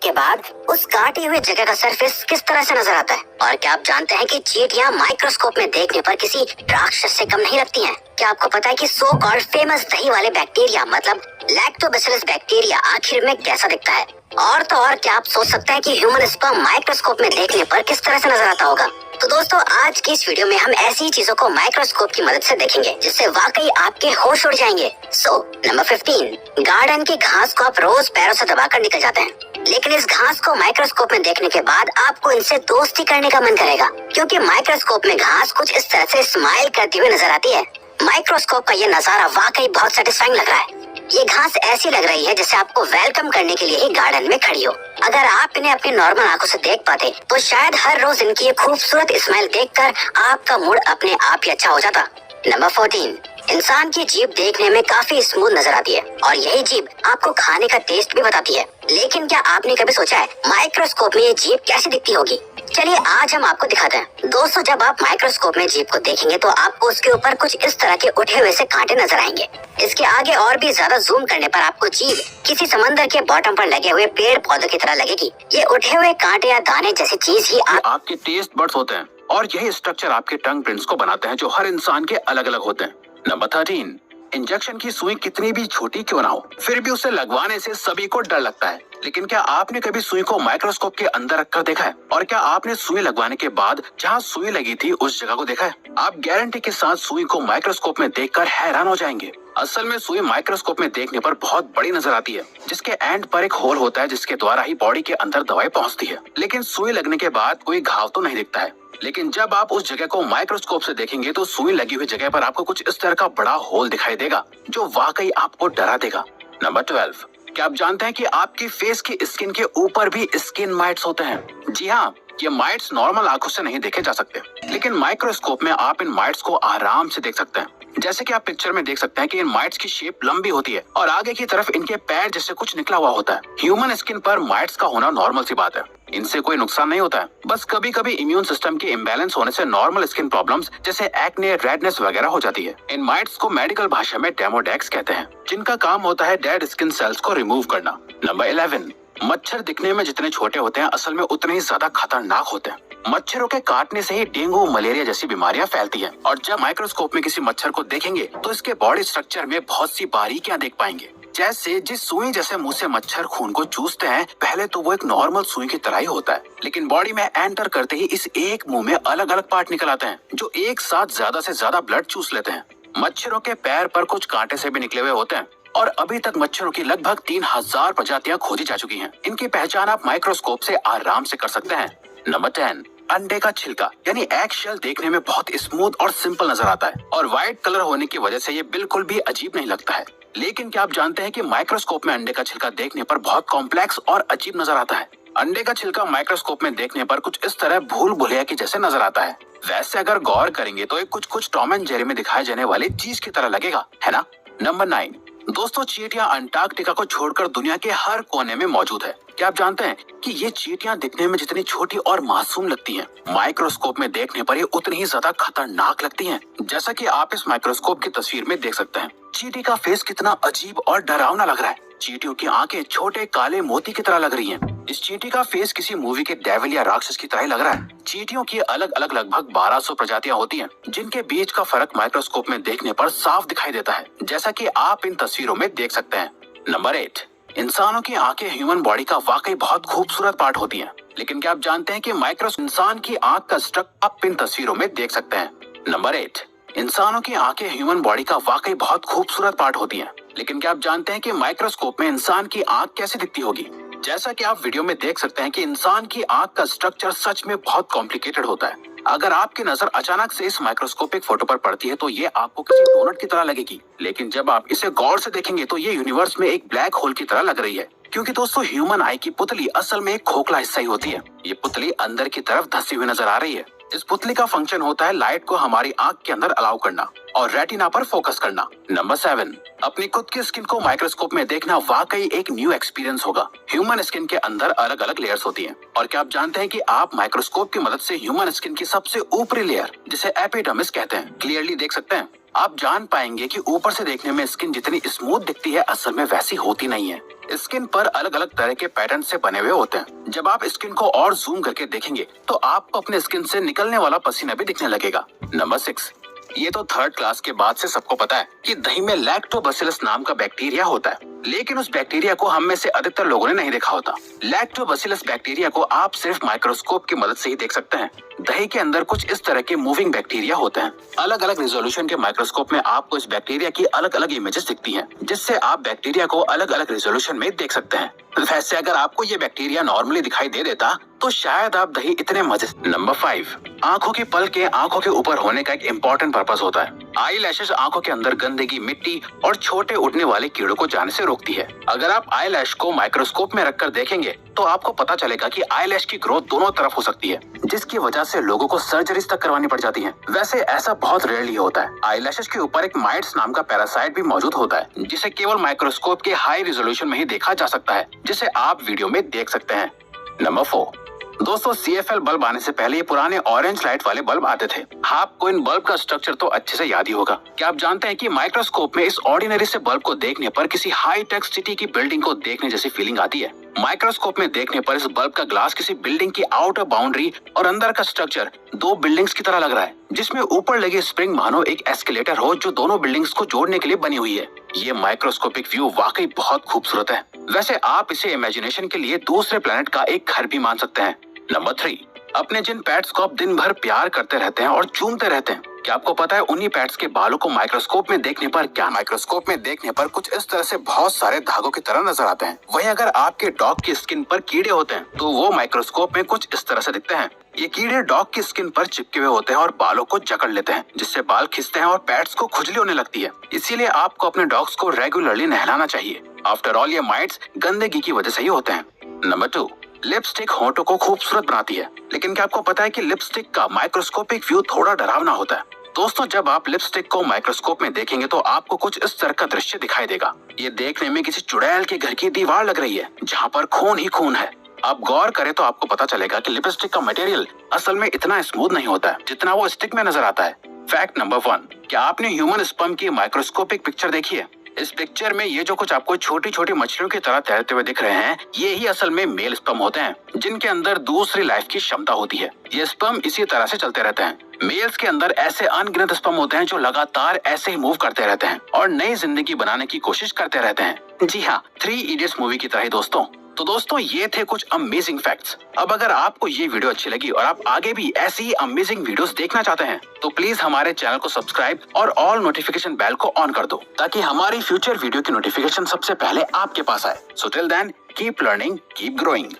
के बाद उस काटी हुई जगह का सरफेस किस तरह से नजर आता है। और क्या आप जानते हैं कि चींटियां माइक्रोस्कोप में देखने पर किसी राक्षस से कम नहीं लगती हैं? क्या आपको पता है कि सो कॉल्ड फेमस दही वाले बैक्टीरिया मतलब लैक्टोबैसिलस बैक्टीरिया आखिर में कैसा दिखता है? और तो और क्या आप सोच सकते हैं कि ह्यूमन स्पर्म माइक्रोस्कोप में देखने पर किस तरह से नजर आता होगा? तो दोस्तों आज की इस वीडियो में हम ऐसी चीजों को माइक्रोस्कोप की मदद से देखेंगे जिससे वाकई आपके होश उड़ जाएंगे। नंबर 15, गार्डन की घास को आप रोज पैरों से दबाकर निकल जाते हैं, लेकिन इस घास को माइक्रोस्कोप में देखने के बाद आपको इनसे दोस्ती करने का मन करेगा, क्योंकि माइक्रोस्कोप में घास कुछ इस तरह से स्माइल करती हुई नजर आती है। माइक्रोस्कोप का ये नजारा वाकई बहुत सेटिस्फाइंग लग रहा है। ये घास ऐसी लग रही है जैसे आपको वेलकम करने के लिए ही गार्डन में खड़ी हो। अगर आप इन्हें अपनी नॉर्मल आंखों से देख पाते तो शायद हर रोज इनकी ये खूबसूरत स्माइल देखकर आपका मूड अपने आप ही अच्छा हो जाता। नंबर 14, इंसान की जीभ देखने में काफी स्मूथ नजर आती है और यही जीभ आपको खाने का टेस्ट भी बताती है। लेकिन क्या आपने कभी सोचा है माइक्रोस्कोप में ये जीभ कैसी दिखती होगी? चलिए आज हम आपको दिखाते हैं। दोस्तों जब आप माइक्रोस्कोप में जीभ को देखेंगे तो आपको उसके ऊपर कुछ इस तरह के उठे हुए से कांटे नजर आएंगे। इसके आगे और भी ज्यादा जूम करने पर आपको जीभ किसी समंदर के बॉटम पर लगे हुए पेड़ पौधों की तरह लगेगी। ये उठे हुए कांटे या दाने जैसी चीज ही आपके टेस्ट बड्स होते हैं और यही स्ट्रक्चर आपके टंग प्रिंट्स को बनाते हैं जो हर इंसान के अलग अलग होते हैं। नंबर 13, इंजेक्शन की सुई कितनी भी छोटी क्यों ना हो फिर भी उसे लगवाने से सभी को डर लगता है। लेकिन क्या आपने कभी सुई को माइक्रोस्कोप के अंदर रखकर देखा है? और क्या आपने सुई लगवाने के बाद जहां सुई लगी थी उस जगह को देखा है? आप गारंटी के साथ सुई को माइक्रोस्कोप में देखकर हैरान हो जाएंगे। असल में सुई माइक्रोस्कोप में देखने पर बहुत बड़ी नजर आती है, जिसके एंड पर एक होल होता है जिसके द्वारा ही बॉडी के अंदर दवाई पहुंचती है। लेकिन सुई लगने के बाद कोई घाव तो नहीं दिखता है। लेकिन जब आप उस जगह को माइक्रोस्कोप से देखेंगे तो सुई लगी हुई जगह पर आपको कुछ इस तरह का बड़ा होल दिखाई देगा जो वाकई आपको डरा देगा। नंबर 12, क्या आप जानते हैं कि आपकी फेस की स्किन के ऊपर भी स्किन माइट्स होते हैं? जी हाँ, ये माइट्स नॉर्मल आंखों से नहीं देखे जा सकते, लेकिन माइक्रोस्कोप में आप इन माइट्स को आराम से देख सकते हैं। जैसे कि आप पिक्चर में देख सकते हैं कि इन माइट्स की शेप लंबी होती है और आगे की तरफ इनके पैर जैसे कुछ निकला हुआ होता है। ह्यूमन स्किन पर माइट्स का होना नॉर्मल सी बात है, इनसे कोई नुकसान नहीं होता है। बस कभी कभी इम्यून सिस्टम के इम्बैलेंस होने से नॉर्मल स्किन प्रॉब्लम्स जैसे एक्ने, रेडनेस वगैरह हो जाती है। इन माइट्स को मेडिकल भाषा में डेमोडेक्स कहते हैं, जिनका काम होता है डेड स्किन सेल्स को रिमूव करना। नंबर 11, मच्छर दिखने में जितने छोटे होते हैं असल में उतने ही ज्यादा खतरनाक होते हैं। मच्छरों के काटने से ही डेंगू, मलेरिया जैसी बीमारियां फैलती हैं। और जब माइक्रोस्कोप में किसी मच्छर को देखेंगे तो इसके बॉडी स्ट्रक्चर में बहुत सी बारीकियां देख पाएंगे। जैसे जिस सुई जैसे मुंह से मच्छर खून को चूसते हैं, पहले तो वो एक नॉर्मल सुई की तरह ही होता है, लेकिन बॉडी में एंटर करते ही इस एक मुंह में अलग अलग पार्ट निकल आते हैं जो एक साथ ज्यादा से ज्यादा ब्लड चूस लेते हैं। मच्छरों के पैर पर कुछ कांटे से भी निकले हुए होते हैं और अभी तक मच्छरों की लगभग 3000 प्रजातियां खोजी जा चुकी हैं। इनकी पहचान आप माइक्रोस्कोप से आराम से कर सकते हैं। नंबर 10, अंडे का छिलका यानी एग शेल देखने में बहुत स्मूथ और सिंपल नजर आता है और व्हाइट कलर होने की वजह से ये बिल्कुल भी अजीब नहीं लगता है। लेकिन क्या आप जानते हैं कि माइक्रोस्कोप में अंडे का छिलका देखने पर बहुत कॉम्प्लेक्स और अजीब नजर आता है? अंडे का छिलका माइक्रोस्कोप में देखने पर कुछ इस तरह भूल भुलैया के जैसे नजर आता है। वैसे अगर गौर करेंगे तो ये कुछ टॉम एंड जेरी में दिखाए जाने वाली चीज की तरह लगेगा, है ना? नंबर 9, दोस्तों चींटियां अंटार्कटिका को छोड़कर दुनिया के हर कोने में मौजूद है। क्या आप जानते हैं कि ये चींटियां दिखने में जितनी छोटी और मासूम लगती हैं, माइक्रोस्कोप में देखने पर ये उतनी ही ज्यादा खतरनाक लगती हैं। जैसा कि आप इस माइक्रोस्कोप की तस्वीर में देख सकते हैं, चींटी का फेस कितना अजीब और डरावना लग रहा है। चींटियों की आंखें छोटे काले मोती की तरह लग रही हैं। इस चींटी का फेस किसी मूवी के डेविल या राक्षस की तरह ही लग रहा है। चींटियों की अलग अलग लगभग 1200 प्रजातियां होती हैं, जिनके बीच का फर्क माइक्रोस्कोप में देखने पर साफ दिखाई देता है, जैसा कि आप इन तस्वीरों में देख सकते हैं। नंबर 8, इंसानों की आंखें ह्यूमन बॉडी का वाकई बहुत खूबसूरत पार्ट होती हैं, लेकिन क्या आप जानते हैं कि माइक्रोस्कोप इंसान की आंख का स्ट्रक्चर आप इन तस्वीरों में देख सकते हैं। नंबर 8, इंसानों की आंखें ह्यूमन बॉडी का वाकई बहुत खूबसूरत पार्ट होती हैं, लेकिन क्या आप जानते हैं कि माइक्रोस्कोप में इंसान की आंख कैसे दिखती होगी? जैसा कि आप वीडियो में देख सकते हैं कि इंसान की आंख का स्ट्रक्चर सच में बहुत कॉम्प्लिकेटेड होता है। अगर आपकी नजर अचानक से इस माइक्रोस्कोपिक फोटो पर पड़ती है तो ये आपको किसी डोनट की तरह लगेगी, लेकिन जब आप इसे गौर से देखेंगे तो ये यूनिवर्स में एक ब्लैक होल की तरह लग रही है। क्योंकि दोस्तों ह्यूमन आई की पुतली असल में एक खोखला हिस्सा ही होती है। ये पुतली अंदर की तरफ धंसी हुई नजर आ रही है। इस पुतली का फंक्शन होता है लाइट को हमारी आंख के अंदर अलाउ करना और रेटिना पर फोकस करना। नंबर 7, अपनी खुद की स्किन को माइक्रोस्कोप में देखना वाकई एक न्यू एक्सपीरियंस होगा। ह्यूमन स्किन के अंदर अलग अलग लेयर्स होती हैं और क्या आप जानते हैं कि आप माइक्रोस्कोप की मदद से ह्यूमन स्किन की सबसे ऊपरी लेयर जिसे एपिडर्मिस कहते हैं क्लियरली देख सकते हैं। आप जान पाएंगे कि ऊपर से देखने में स्किन जितनी स्मूथ दिखती है असल में वैसी होती नहीं है। स्किन पर अलग अलग तरह के पैटर्न से बने हुए होते हैं। जब आप स्किन को और जूम करके देखेंगे तो आपको अपने स्किन से निकलने वाला पसीना भी दिखने लगेगा। नंबर 6, ये तो थर्ड क्लास के बाद से सबको पता है कि दही में लैक्टोबैसिलस नाम का बैक्टीरिया होता है, लेकिन उस बैक्टीरिया को हम में से अधिकतर लोगों ने नहीं देखा होता। लैक्टोबैसिलस बैक्टीरिया को आप सिर्फ माइक्रोस्कोप की मदद से ही देख सकते हैं। दही के अंदर कुछ इस तरह के मूविंग बैक्टीरिया होते हैं। अलग अलग रेजोल्यूशन के माइक्रोस्कोप में आपको इस बैक्टीरिया की अलग अलग इमेजेस दिखती हैं, जिससे आप बैक्टीरिया को अलग अलग रेजोल्यूशन में देख सकते हैं। वैसे अगर आपको ये बैक्टीरिया नॉर्मली दिखाई दे देता तो शायद आप दही इतने मजे। नंबर 5, आंखों की पलकें आंखों के ऊपर होने का एक इम्पोर्टेंट पर्पस होता है। आई लैशेज आंखों के अंदर गंदगी, मिट्टी और छोटे उड़ने वाले कीड़ों को जाने से रोकती है। अगर आप आई लैश को माइक्रोस्कोप में रखकर देखेंगे तो आपको पता चलेगा कि आई लैश की ग्रोथ दोनों तरफ हो सकती है, जिसकी वजह से लोगों को सर्जरीज तक करवानी पड़ जाती है। वैसे ऐसा बहुत रेयरली होता है। आई लैशेज के ऊपर एक माइट्स नाम का पैरासाइट भी मौजूद होता है, जिसे केवल माइक्रोस्कोप के हाई रेजोल्यूशन में ही देखा जा सकता है, जिसे आप वीडियो में देख सकते हैं। नंबर 4, दोस्तों CFL बल्ब आने से पहले ये पुराने ऑरेंज लाइट वाले बल्ब आते थे। आपको इन बल्ब का स्ट्रक्चर तो अच्छे से याद ही होगा। क्या आप जानते हैं कि माइक्रोस्कोप में इस ऑर्डिनरी से बल्ब को देखने पर किसी हाई टेक सिटी की बिल्डिंग को देखने जैसी फीलिंग आती है। माइक्रोस्कोप में देखने पर इस बल्ब का ग्लास किसी बिल्डिंग की आउटर बाउंड्री और अंदर का स्ट्रक्चर दो बिल्डिंग्स की तरह लग रहा है, जिसमें ऊपर लगी स्प्रिंग मानो एक एस्केलेटर हो जो दोनों बिल्डिंग्स को जोड़ने के लिए बनी हुई है। ये माइक्रोस्कोपिक व्यू वाकई बहुत खूबसूरत है। वैसे आप इसे इमेजिनेशन के लिए दूसरे प्लेनेट का एक घर भी मान सकते हैं। नंबर 3, अपने जिन पेट्स को आप दिन भर प्यार करते रहते हैं और चूमते रहते हैं, क्या आपको पता है उन्हीं पेट्स के बालों को माइक्रोस्कोप में देखने पर कुछ इस तरह से बहुत सारे धागों की तरह नजर आते हैं। वहीं अगर आपके डॉग की स्किन पर कीड़े होते हैं तो वो माइक्रोस्कोप में कुछ इस तरह से दिखते हैं। ये कीड़े डॉग की स्किन पर चिपके हुए होते हैं और बालों को जकड़ लेते हैं, जिससे बाल खिंचते हैं और पेट्स को खुजली होने लगती है। इसीलिए आपको अपने डॉग्स को रेगुलरली नहलाना चाहिए। आफ्टर ऑल ये माइट्स गंदगी की वजह से ही होते हैं। नंबर 2, लिपस्टिक होंठों को खूबसूरत बनाती है, लेकिन क्या आपको पता है कि लिपस्टिक का माइक्रोस्कोपिक व्यू थोड़ा डरावना होता है। दोस्तों, जब आप लिपस्टिक को माइक्रोस्कोप में देखेंगे तो आपको कुछ इस तरह का दृश्य दिखाई देगा। ये देखने में किसी चुड़ैल के घर की दीवार लग रही है, जहाँ पर खून ही खून है। आप गौर करें तो आपको पता चलेगा कि लिपस्टिक का मटेरियल असल में इतना स्मूथ नहीं होता है जितना वो स्टिक में नजर आता है। फैक्ट नंबर 1, क्या आपने ह्यूमन स्पर्म की माइक्रोस्कोपिक पिक्चर देखी है? इस पिक्चर में ये जो कुछ आपको छोटी छोटी मछलियों की तरह तैरते हुए दिख रहे हैं, ये ही असल में मेल स्पर्म होते हैं, जिनके अंदर दूसरी लाइफ की क्षमता होती है। ये स्पर्म इसी तरह से चलते रहते हैं। मेल्स के अंदर ऐसे अनगिनत स्पर्म होते हैं जो लगातार ऐसे ही मूव करते रहते हैं और नई जिंदगी बनाने की कोशिश करते रहते हैं। जी हाँ, 3 इडियट्स मूवी की तरह ही दोस्तों। तो दोस्तों, ये थे कुछ अमेजिंग फैक्ट्स। अब अगर आपको ये वीडियो अच्छी लगी और आप आगे भी ऐसी ही अमेजिंग वीडियोस देखना चाहते हैं तो प्लीज हमारे चैनल को सब्सक्राइब और ऑल नोटिफिकेशन बेल को ऑन कर दो, ताकि हमारी फ्यूचर वीडियो की नोटिफिकेशन सबसे पहले आपके पास आए। So till then, keep learning, keep growing.